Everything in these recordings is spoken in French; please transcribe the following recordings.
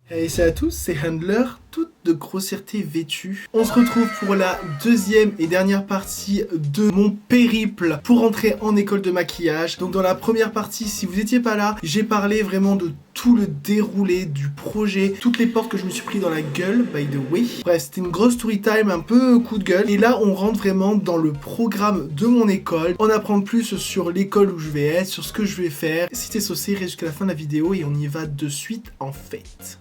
Hey, salut à tous, c'est Handler, toute de grossièreté vêtue. On se retrouve pour la deuxième et dernière partie de mon périple pour entrer en école de maquillage. Donc dans la première partie, si vous étiez pas là, j'ai parlé vraiment de tout le déroulé du projet, toutes les portes que je me suis pris dans la gueule, by the way. Bref, c'était une grosse story time, un peu coup de gueule. Et là, on rentre vraiment dans le programme de mon école, en apprendre plus sur l'école où je vais être, sur ce que je vais faire. Si t'es saucé, reste jusqu'à la fin de la vidéo et on y va de suite en fait.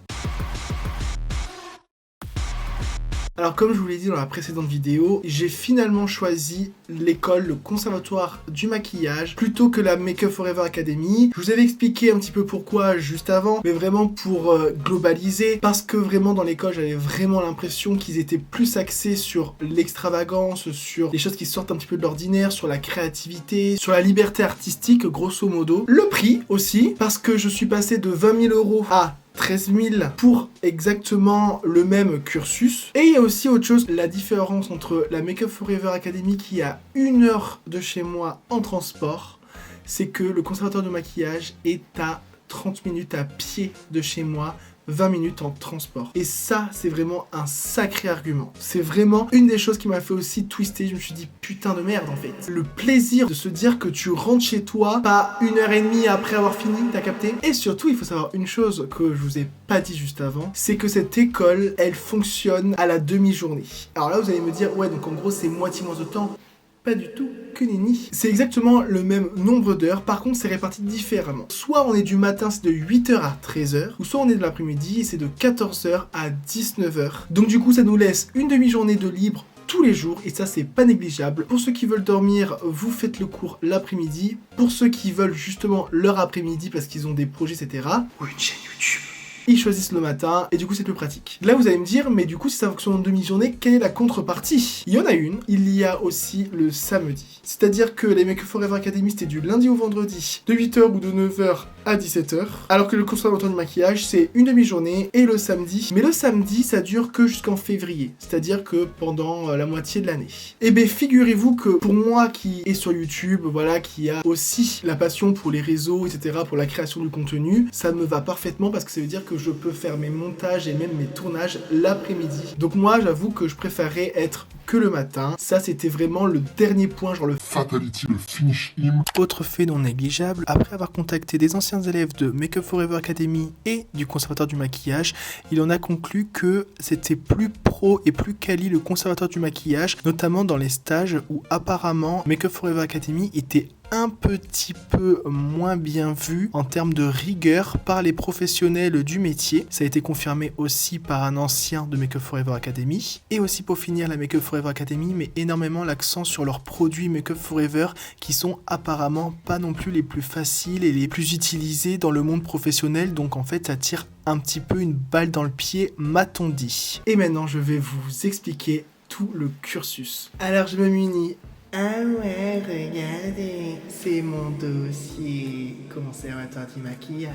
Alors comme je vous l'ai dit dans la précédente vidéo, j'ai finalement choisi l'école, le conservatoire du maquillage, plutôt que la Make Up For Ever Academy. Je vous avais expliqué un petit peu pourquoi juste avant, mais vraiment pour globaliser, parce que vraiment dans l'école j'avais vraiment l'impression qu'ils étaient plus axés sur l'extravagance, sur les choses qui sortent un petit peu de l'ordinaire, sur la créativité, sur la liberté artistique grosso modo. Le prix aussi, parce que je suis passé de 20 000 € à 13 000 pour exactement le même cursus. Et il y a aussi autre chose, la différence entre la Make Up For Ever Academy qui est à 1 heure de chez moi en transport, c'est que le conservatoire de maquillage est à 30 minutes à pied de chez moi, 20 minutes en transport. Et ça, c'est vraiment un sacré argument. C'est vraiment une des choses qui m'a fait aussi twister. Je me suis dit, putain de merde en fait. Le plaisir de se dire que tu rentres chez toi, pas 1h30 après avoir fini, t'as capté? Et surtout, il faut savoir une chose que je vous ai pas dit juste avant, c'est que cette école, elle fonctionne à la demi-journée. Alors là, vous allez me dire, ouais, donc en gros, c'est moitié moins de temps. Pas du tout, que nenni. C'est exactement le même nombre d'heures, par contre c'est réparti différemment. Soit on est du matin, c'est de 8 h à 13 h, ou soit on est de l'après-midi et c'est de 14 h à 19 h. Donc du coup ça nous laisse une demi-journée de libre tous les jours et ça c'est pas négligeable. Pour ceux qui veulent dormir, vous faites le cours l'après-midi. Pour ceux qui veulent justement leur après-midi parce qu'ils ont des projets etc. ou une chaîne YouTube, ils choisissent le matin et du coup c'est plus pratique. Là vous allez me dire, mais du coup si ça fonctionne en demi-journée, quelle est la contrepartie? Il y en a une, il y a aussi le samedi. C'est-à-dire que les Make Up For Ever Academy c'était du lundi au vendredi, de 8 h ou de 9 h à 17 h, alors que le conservatoire du maquillage c'est une demi-journée et le samedi. Mais le samedi ça dure que jusqu'en février, c'est-à-dire que pendant la moitié de l'année. Et bien figurez-vous que pour moi qui est sur YouTube, voilà, qui a aussi la passion pour les réseaux, etc., pour la création du contenu, ça me va parfaitement parce que ça veut dire que je peux faire mes montages et même mes tournages l'après-midi. Donc moi j'avoue que je préférais être que le matin. Ça c'était vraiment le dernier point, genre le fatality, le finish him. Autre fait non négligeable, après avoir contacté des anciens élèves de Make Up For Ever Academy et du conservatoire du maquillage, il en a conclu que c'était plus pro et plus quali le conservatoire du maquillage, notamment dans les stages où apparemment Make Up For Ever Academy était un petit peu moins bien vu en termes de rigueur par les professionnels du métier. Ça a été confirmé aussi par un ancien de Make Up For Ever Academy. Et aussi pour finir la Make Up For Ever Academy met énormément l'accent sur leurs produits Make Up For Ever qui sont apparemment pas non plus les plus faciles et les plus utilisés dans le monde professionnel. Donc en fait ça tire un petit peu une balle dans le pied, m'a-t-on dit. Et maintenant je vais vous expliquer tout le cursus. Alors je me munis. Ah ouais, regardez, c'est mon dossier conservatoire du maquillage.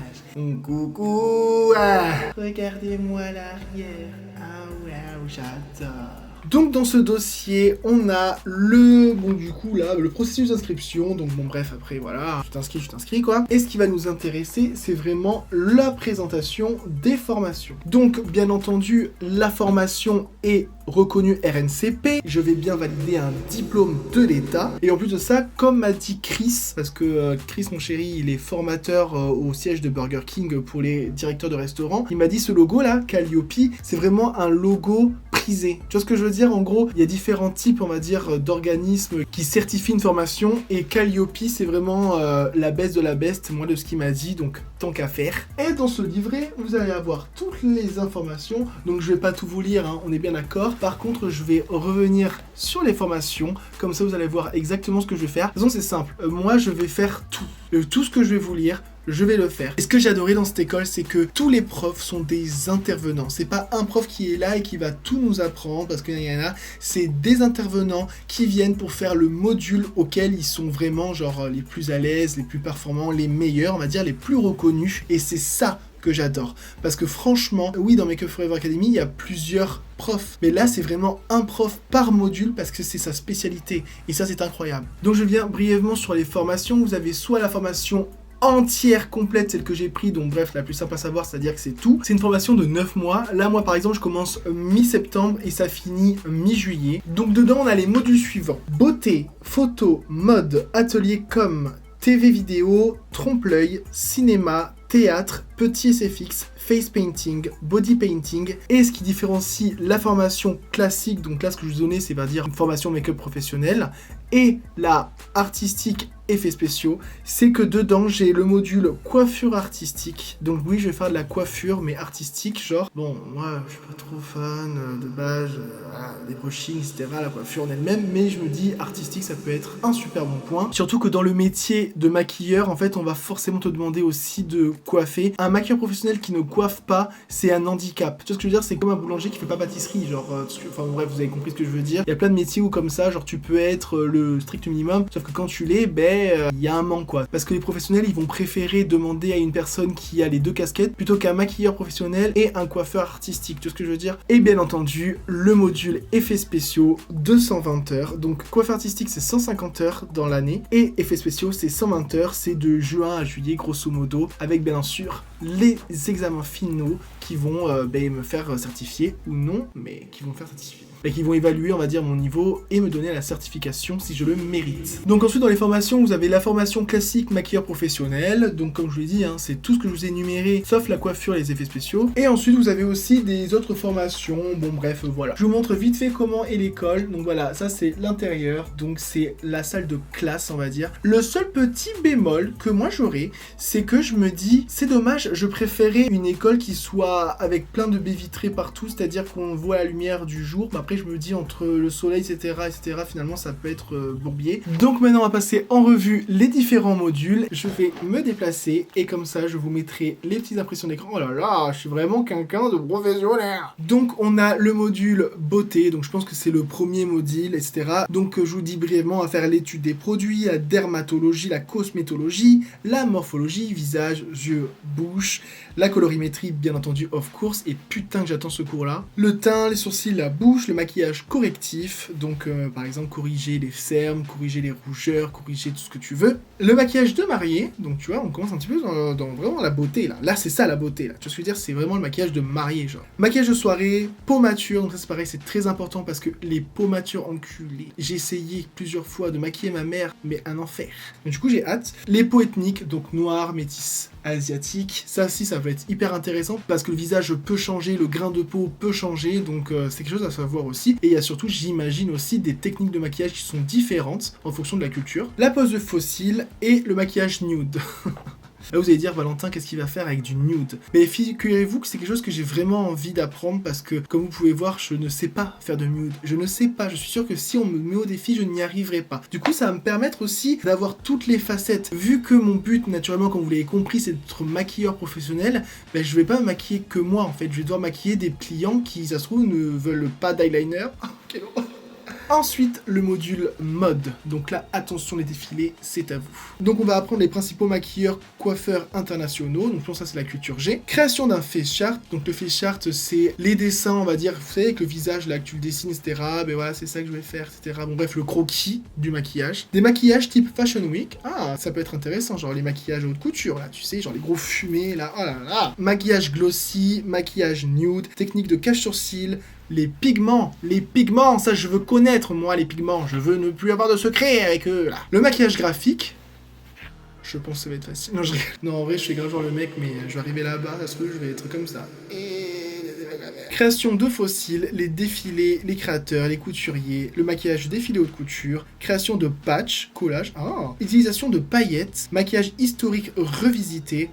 Coucou, regardez-moi l'arrière. Ah ouais, j'adore. Donc dans ce dossier, on a le processus d'inscription. Donc bon bref, après voilà, tu t'inscris quoi. Et ce qui va nous intéresser, c'est vraiment la présentation des formations. Donc bien entendu, la formation est reconnue RNCP. Je vais bien valider un diplôme de l'État. Et en plus de ça, comme m'a dit Chris, parce que Chris mon chéri, il est formateur au siège de Burger King pour les directeurs de restaurants. Il m'a dit ce logo là, Calliope, c'est vraiment un logo prisé. Tu vois ce que je veux dire? En gros, il y a différents types, on va dire, d'organismes qui certifient une formation et Calliope, c'est vraiment la best de la best, moi de ce qu'il m'a dit, donc tant qu'à faire. Et dans ce livret, vous allez avoir toutes les informations, donc je vais pas tout vous lire, hein, on est bien d'accord. Par contre, je vais revenir sur les formations, comme ça vous allez voir exactement ce que je vais faire. De toute façon, c'est simple, moi je vais faire tout. Tout ce que je vais vous lire, je vais le faire. Et ce que j'ai adoré dans cette école, c'est que tous les profs sont des intervenants. C'est pas un prof qui est là et qui va tout nous apprendre, parce qu'il y en a, c'est des intervenants qui viennent pour faire le module auquel ils sont vraiment genre les plus à l'aise, les plus performants, les meilleurs, on va dire les plus reconnus. Et c'est ça que j'adore. Parce que franchement, oui, dans Make Up For Ever Academy, il y a plusieurs profs. Mais là, c'est vraiment un prof par module parce que c'est sa spécialité. Et ça, c'est incroyable. Donc, je viens brièvement sur les formations. Vous avez soit la formation entière, complète, celle que j'ai pris, donc bref, la plus simple à savoir, c'est-à-dire que c'est tout. C'est une formation de 9 mois. Là, moi, par exemple, je commence mi-septembre et ça finit mi-juillet. Donc dedans, on a les modules suivants. Beauté, photo, mode, atelier com, TV vidéo, trompe-l'œil, cinéma, théâtre, petit SFX, face painting, body painting, et ce qui différencie la formation classique, donc là ce que je vous donnais c'est va dire une formation make-up professionnelle, et la artistique effets spéciaux, c'est que dedans j'ai le module coiffure artistique. Donc oui, je vais faire de la coiffure mais artistique, genre bon, moi je suis pas trop fan de base des brushings, etc., la coiffure en elle-même, mais je me dis artistique ça peut être un super bon point. Surtout que dans le métier de maquilleur, en fait on va forcément te demander aussi de coiffer. Un maquilleur professionnel qui ne coiffe pas, c'est un handicap. Tu vois ce que je veux dire, c'est comme un boulanger qui fait pas pâtisserie, genre enfin bref, vous avez compris ce que je veux dire. Il y a plein de métiers où comme ça, genre tu peux être le strict minimum, sauf que quand tu l'es, il y a un manque quoi. Parce que les professionnels, ils vont préférer demander à une personne qui a les deux casquettes plutôt qu'un maquilleur professionnel et un coiffeur artistique. Tu vois ce que je veux dire? Et bien entendu, le module effets spéciaux, 220 heures. Donc coiffeur artistique, c'est 150 heures dans l'année et effets spéciaux, c'est 120 heures. C'est de juin à juillet, grosso modo, avec bien sûr les examens finaux qui vont me faire certifier ou non, mais qui vont me faire certifier. Et qui vont évaluer, on va dire, mon niveau et me donner la certification si je le mérite. Donc ensuite, dans les formations, vous avez la formation classique maquilleur professionnel. Donc comme je vous l'ai dit, c'est tout ce que je vous ai énuméré, sauf la coiffure et les effets spéciaux. Et ensuite, vous avez aussi des autres formations. Bon bref, voilà. Je vous montre vite fait comment est l'école. Donc voilà, ça c'est l'intérieur. Donc c'est la salle de classe, on va dire. Le seul petit bémol que moi j'aurais, c'est que je me dis, c'est dommage, je préférais une école qui soit avec plein de baies vitrées partout, c'est-à-dire qu'on voit la lumière du jour. Mais après, je me dis entre le soleil, etc., finalement, ça peut être bourbier. Donc maintenant, on va passer en revue les différents modules. Je vais me déplacer et comme ça, je vous mettrai les petites impressions d'écran. Oh là là, je suis vraiment quelqu'un de professionnel. Donc, on a le module beauté. Donc, je pense que c'est le premier module, etc. Donc, je vous dis brièvement à faire l'étude des produits, la dermatologie, la cosmétologie, la morphologie, visage, yeux, bouche, la colorimétrie, bien entendu, of course, et putain que j'attends ce cours-là. Le teint, les sourcils, la bouche, le maquillage correctif, donc par exemple corriger les cernes, corriger les rougeurs, corriger tout ce que tu veux. Le maquillage de mariée, donc tu vois, on commence un petit peu dans vraiment la beauté, là. Là, c'est ça la beauté, là. Tu vois ce que je veux dire, c'est vraiment le maquillage de mariée, genre. Maquillage de soirée, pommature, donc ça c'est pareil, c'est très important parce que les pommatures enculées, j'ai essayé plusieurs fois de maquiller ma mère, mais un enfer. Donc du coup, j'ai hâte. Les peaux ethniques, donc noir, métis, asiatique, ça aussi ça va être hyper intéressant parce que le visage peut changer, le grain de peau peut changer, donc c'est quelque chose à savoir aussi. Et il y a surtout, j'imagine aussi, des techniques de maquillage qui sont différentes en fonction de la culture. La pose de fossile et le maquillage nude. Là vous allez dire, Valentin, qu'est-ce qu'il va faire avec du nude? Mais figurez-vous que c'est quelque chose que j'ai vraiment envie d'apprendre parce que, comme vous pouvez voir, je ne sais pas faire de nude. Je ne sais pas, je suis sûr que si on me met au défi, je n'y arriverai pas. Du coup, ça va me permettre aussi d'avoir toutes les facettes. Vu que mon but, naturellement, comme vous l'avez compris, c'est d'être maquilleur professionnel, je vais pas me maquiller que moi, en fait. Je vais devoir maquiller des clients qui, ça se trouve, ne veulent pas d'eyeliner. Quel horreur. Ensuite, le module mode. Donc là, attention les défilés, c'est à vous. Donc on va apprendre les principaux maquilleurs, coiffeurs internationaux. Donc pour ça, c'est la culture G. Création d'un face chart. Donc le face chart, c'est les dessins, on va dire, vous savez, avec le visage, là, que tu le dessines, etc. Ben voilà, c'est ça que je vais faire, etc. Bon bref, le croquis du maquillage. Des maquillages type Fashion Week. Ah, ça peut être intéressant, genre les maquillages haute couture, là, tu sais, genre les gros fumés, là, oh là là. Maquillage glossy, maquillage nude, technique de cache-sourcils, les pigments, ça je veux connaître moi les pigments, je veux ne plus avoir de secret avec eux là. Le maquillage graphique, je pense que ça va être facile. Non, en vrai je suis grave genre le mec, mais je vais arriver là-bas, ça se peut, je vais être comme ça. Création de fossiles, les défilés, les créateurs, les couturiers, le maquillage défilé haute couture, création de patchs, collage, utilisation de paillettes, maquillage historique revisité.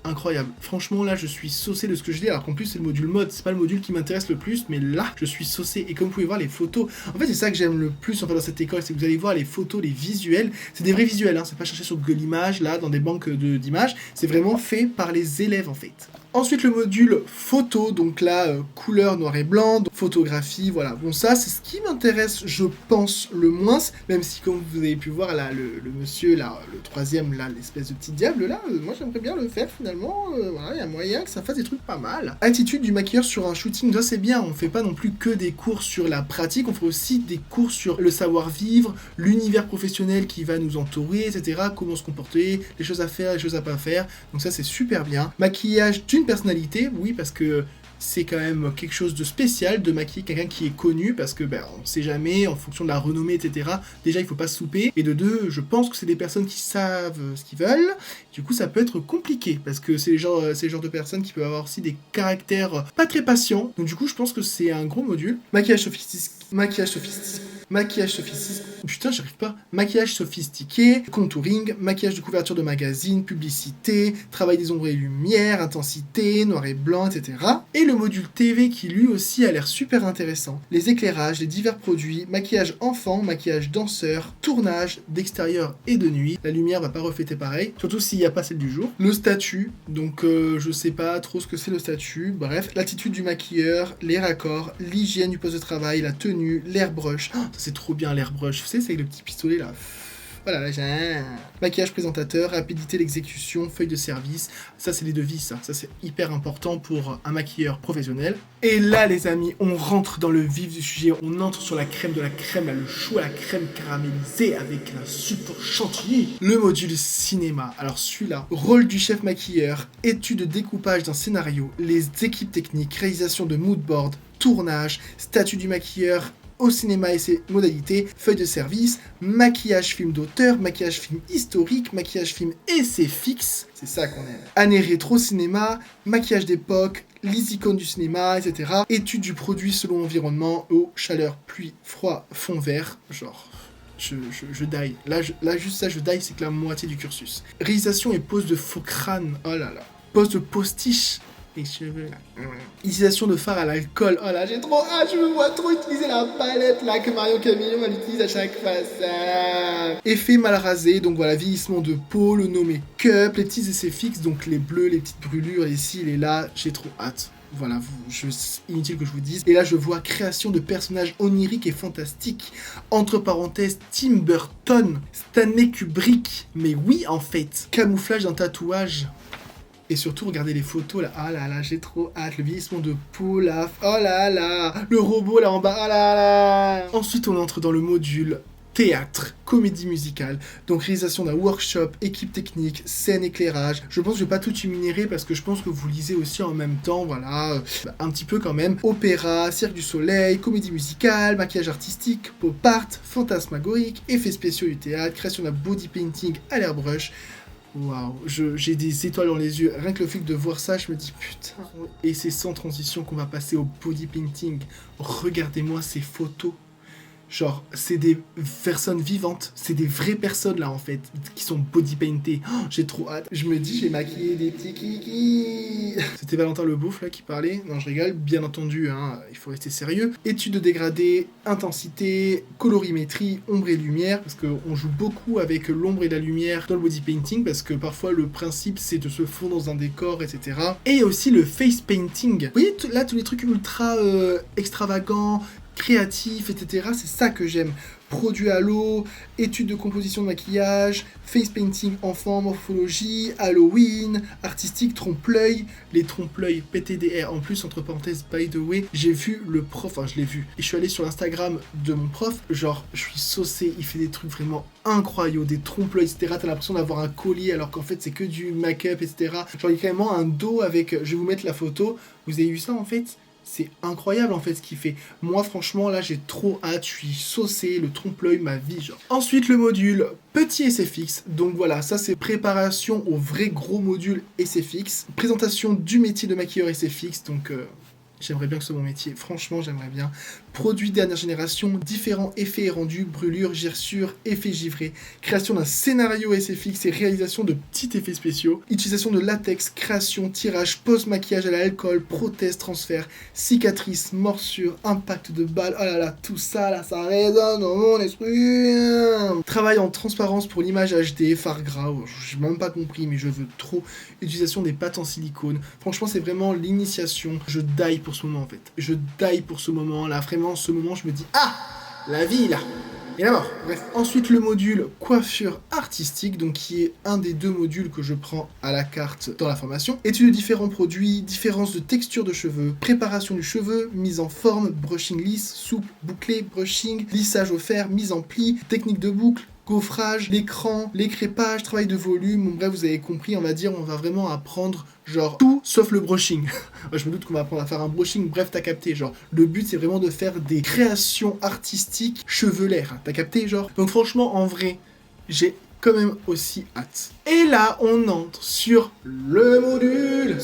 Incroyable. Franchement, là, je suis saucé de ce que je dis, alors qu'en plus, c'est le module mode. C'est pas le module qui m'intéresse le plus, mais là, je suis saucé. Et comme vous pouvez voir, les photos... En fait, c'est ça que j'aime le plus, en fait, dans cette école, c'est que vous allez voir les photos, les visuels. C'est des vrais visuels, hein. C'est pas cherché sur Google Images, là, dans des banques d'images. C'est vraiment fait par les élèves, en fait. Ensuite, le module photo, donc là, couleur noir et blanc, donc photographie, voilà. Bon, ça, c'est ce qui m'intéresse, je pense, le moins, même si, comme vous avez pu voir, là, le monsieur, là, le troisième, là, l'espèce de petit diable, là, moi, j'aimerais bien le faire, finalement, voilà, il y a moyen que ça fasse des trucs pas mal. Attitude du maquilleur sur un shooting, ça, c'est bien, on fait pas non plus que des cours sur la pratique, on fait aussi des cours sur le savoir-vivre, l'univers professionnel qui va nous entourer, etc., comment se comporter, les choses à faire, les choses à pas faire, donc ça, c'est super bien. Maquillage d'une personnalité, oui, parce que c'est quand même quelque chose de spécial de maquiller quelqu'un qui est connu, parce que on sait jamais, en fonction de la renommée, etc. Déjà, il faut pas se souper. Et de deux, je pense que c'est des personnes qui savent ce qu'ils veulent. Du coup, ça peut être compliqué, parce que c'est le genre de personnes qui peuvent avoir aussi des caractères pas très patients. Donc du coup, je pense que c'est un gros module. Maquillage sophistiqué, contouring, maquillage de couverture de magazine, publicité, travail des ombres et lumières, intensité, noir et blanc, etc. Et le module TV qui lui aussi a l'air super intéressant. Les éclairages, les divers produits, maquillage enfant, maquillage danseur, tournage d'extérieur et de nuit. La lumière va pas refléter pareil, surtout s'il n'y a pas celle du jour. Le statut, donc je sais pas trop ce que c'est le statut. Bref, l'attitude du maquilleur, les raccords, l'hygiène du poste de travail, la tenue, l'airbrush. Oh, ça c'est trop bien l'airbrush, vous savez, c'est avec le petit pistolet là. Voilà, là, j'ai un maquillage présentateur, rapidité l'exécution, feuille de service. Ça, c'est les devis, ça c'est hyper important pour un maquilleur professionnel. Et là, les amis, on rentre dans le vif du sujet. On entre sur la crème de la crème, là, le chou à la crème caramélisée avec la super chantilly. Le module cinéma. Alors celui-là, rôle du chef maquilleur, étude de découpage d'un scénario, les équipes techniques, réalisation de moodboard, tournage, statut du maquilleur au cinéma et ses modalités, feuille de service, maquillage film d'auteur, maquillage film historique, maquillage film essai fixe, c'est ça qu'on aime. Année rétro cinéma, maquillage d'époque, les icônes du cinéma, etc. Étude du produit selon environnement, eau, chaleur, pluie, froid, fond vert, genre... Je die. Là, juste ça, je die, c'est que la moitié du cursus. Réalisation et pose de faux crâne, oh là là. Pose de postiche. Les cheveux là. Utilisation de fard à l'alcool. Oh là, j'ai trop hâte, je me vois trop utiliser la palette là que Marion Camillon elle utilise à chaque façade. Effet mal rasé, donc voilà, vieillissement de peau, le no make-up, les petits essais fixes, donc les bleus, les petites brûlures, les cils et là, j'ai trop hâte. Voilà, inutile que je vous dise. Et là, je vois création de personnages oniriques et fantastiques. Entre parenthèses, Tim Burton, Stanley Kubrick. Mais oui, en fait, camouflage d'un tatouage. Et surtout, regardez les photos là. Ah là là, j'ai trop hâte. Le vieillissement de peau là. Oh là là. Le robot là en bas. Oh là là. Ensuite, on entre dans le module théâtre, comédie musicale, donc réalisation d'un workshop, équipe technique, scène, éclairage. Je pense que je vais pas tout énumérer parce que je pense que vous lisez aussi en même temps, voilà, un petit peu quand même. Opéra, Cirque du Soleil, comédie musicale, maquillage artistique, pop art, fantasmagorique, effets spéciaux du théâtre, création d'un body painting à l'airbrush. Waouh, j'ai des étoiles dans les yeux. Rien que le fait de voir ça, je me dis putain. Et c'est sans transition qu'on va passer au body painting. Regardez-moi ces photos. Genre, c'est des personnes vivantes, c'est des vraies personnes là en fait, qui sont body paintées. Oh, j'ai trop hâte. Je me dis, j'ai maquillé des petits kikis. C'était Valentin Leboeuf là qui parlait. Non, je rigole, bien entendu, hein, il faut rester sérieux. Étude de dégradé, intensité, colorimétrie, ombre et lumière, parce qu'on joue beaucoup avec l'ombre et la lumière dans le body painting, parce que parfois le principe c'est de se fondre dans un décor, etc. Et il y a aussi le face painting. Vous voyez là tous les trucs ultra extravagants, créatif, etc. C'est ça que j'aime. Produits à l'eau, études de composition de maquillage, face painting enfant, morphologie, Halloween, artistique, trompe-l'œil, les trompe-l'œil PTDR. En plus, entre parenthèses, by the way, j'ai vu le prof, enfin je l'ai vu, et je suis allé sur l'Instagram de mon prof, genre je suis saucé, il fait des trucs vraiment incroyables, des trompe-l'œil, etc. T'as l'impression d'avoir un collier alors qu'en fait c'est que du make-up, etc. Genre il y a carrément un dos avec, je vais vous mettre la photo, vous avez vu ça en fait ? C'est incroyable en fait ce qu'il fait. Moi franchement là j'ai trop hâte, je suis saucé, le trompe-l'œil, ma vie genre. Ensuite le module petit essai fixe. Donc voilà, ça c'est préparation au vrai gros module essai fixe. Présentation du métier de maquilleur essai fixe, donc j'aimerais bien que ce soit mon métier, franchement j'aimerais bien. Produit dernière génération, différents effets et rendus, brûlures, gerçures, effets givrés, création d'un scénario SFX et réalisation de petits effets spéciaux, utilisation de latex, création, tirage, post-maquillage à l'alcool, prothèse, transfert, cicatrices, morsures, impact de balles, oh là là, tout ça là, ça résonne dans mon esprit. Travail en transparence pour l'image HD, fard gras, j'ai même pas compris mais je veux trop. Utilisation des pâtes en silicone, franchement c'est vraiment l'initiation, je die pour ce moment en fait, je die pour ce moment là, vraiment ce moment je me dis ah la vie là et la mort. Bref, ensuite le module coiffure artistique, donc qui est un des 2 modules que je prends à la carte dans la formation. Étude de différents produits, différence de texture de cheveux, préparation du cheveu, mise en forme, brushing lisse, souple, bouclé, brushing, lissage au fer, mise en pli, technique de boucle, gaufrage, l'écran, les crépages, travail de volume, bon, bref vous avez compris, on va dire, on va vraiment apprendre genre tout sauf le brushing. Je me doute qu'on va apprendre à faire un brushing, bref t'as capté, genre le but c'est vraiment de faire des créations artistiques chevelaires, t'as capté genre. Donc franchement en vrai, j'ai quand même aussi hâte. Et là on entre sur le module,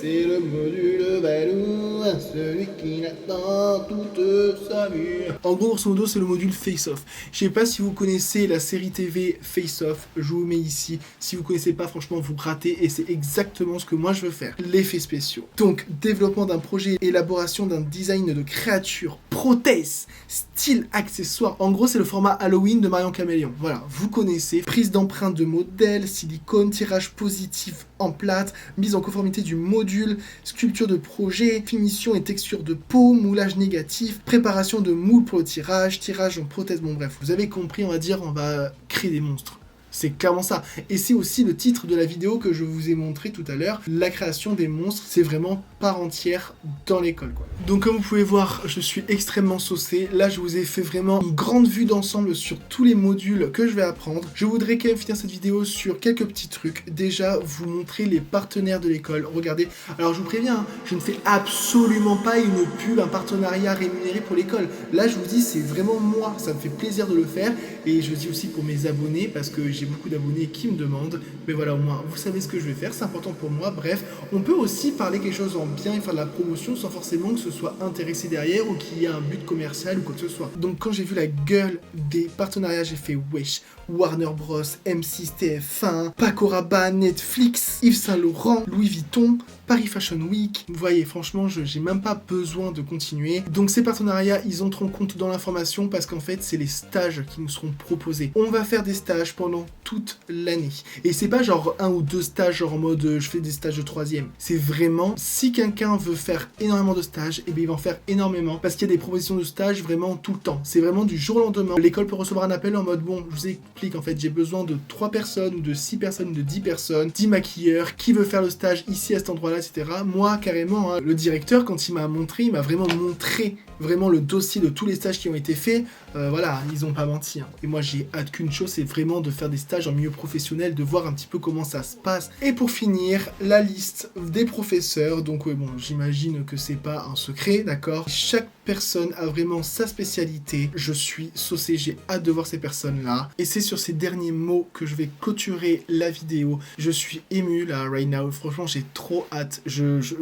c'est le module Balou, celui qui n'attend toute sa vie. En gros, grosso modo, c'est le module Face Off. Je sais pas si vous connaissez la série TV Face Off, je vous mets ici. Si vous connaissez pas, franchement, vous ratez et c'est exactement ce que moi je veux faire. L'effet spéciaux. Donc, développement d'un projet, élaboration d'un design de créature, prothèse, style, accessoire. En gros, c'est le format Halloween de Marion Caméléon. Voilà, vous connaissez. Prise d'empreinte de modèle, silicone, tirage positif en plâtre, mise en conformité du module, sculpture de projet, finition et texture de peau, moulage négatif, préparation de moule pour le tirage, tirage en prothèse, bon bref, vous avez compris, on va dire, on va créer des monstres. C'est clairement ça. Et c'est aussi le titre de la vidéo que je vous ai montré tout à l'heure. La création des monstres, c'est vraiment part entière dans l'école, quoi. Donc comme vous pouvez voir, je suis extrêmement saucé. Là, je vous ai fait vraiment une grande vue d'ensemble sur tous les modules que je vais apprendre. Je voudrais quand même finir cette vidéo sur quelques petits trucs. Déjà, vous montrer les partenaires de l'école. Regardez. Alors, je vous préviens, hein, je ne fais absolument pas une pub, un partenariat rémunéré pour l'école. Là, je vous dis, c'est vraiment moi. Ça me fait plaisir de le faire. Et je dis aussi pour mes abonnés, parce que j'ai beaucoup d'abonnés qui me demandent, mais voilà, au moins vous savez ce que je vais faire, c'est important pour moi. Bref, on peut aussi parler quelque chose en bien et faire de la promotion sans forcément que ce soit intéressé derrière ou qu'il y ait un but commercial ou quoi que ce soit. Donc quand j'ai vu la gueule des partenariats, j'ai fait wesh, Warner Bros, M6, TF1, Paco Rabanne, Netflix, Yves Saint Laurent, Louis Vuitton, Paris Fashion Week. Vous voyez, franchement, j'ai même pas besoin de continuer. Donc ces partenariats, ils entreront en compte dans l'information parce qu'en fait, c'est les stages qui nous seront proposés. On va faire des stages pendant toute l'année. Et c'est pas genre 1 ou 2 stages, genre en mode je fais des stages de 3e. C'est vraiment, si quelqu'un veut faire énormément de stages, et bien il va en faire énormément parce qu'il y a des propositions de stages vraiment tout le temps. C'est vraiment du jour au lendemain. L'école peut recevoir un appel en mode bon, je vous explique, en fait, j'ai besoin de 3 personnes ou de 6 personnes ou de 10 personnes, 10 maquilleurs, qui veut faire le stage ici à cet endroit-là, etc. Moi, carrément, hein, le directeur, quand il m'a montré, il m'a vraiment montré vraiment le dossier de tous les stages qui ont été faits. Voilà, ils ont pas menti. Hein. Et moi, j'ai hâte qu'une chose, c'est vraiment de faire des stages en milieu professionnel, de voir un petit peu comment ça se passe. Et pour finir, la liste des professeurs. Donc, ouais, bon, j'imagine que c'est pas un secret, d'accord? Chaque personne a vraiment sa spécialité. Je suis saucé, j'ai hâte de voir ces personnes-là. Et c'est sur ces derniers mots que je vais clôturer la vidéo. Je suis ému, là, right now. Franchement, j'ai trop hâte.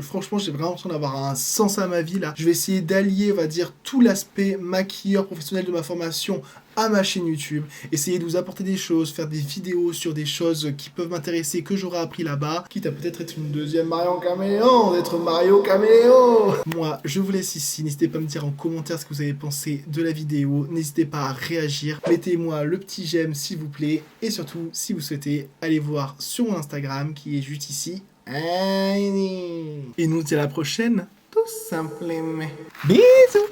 Franchement, j'ai vraiment l'impression d'avoir un sens à ma vie, là. Je vais essayer d'allier, on va dire, tout l'aspect maquilleur professionnel de ma formation à ma chaîne YouTube, essayer de vous apporter des choses, faire des vidéos sur des choses qui peuvent m'intéresser, que j'aurai appris là-bas, quitte à peut-être être une deuxième Marion Caméléon, d'être Mario Caméléon. Moi, je vous laisse ici, n'hésitez pas à me dire en commentaire ce que vous avez pensé de la vidéo, n'hésitez pas à réagir, mettez-moi le petit j'aime s'il vous plaît, et surtout, si vous souhaitez, allez voir sur mon Instagram qui est juste ici. Et nous, on se dit à la prochaine, tout simplement. Bisous.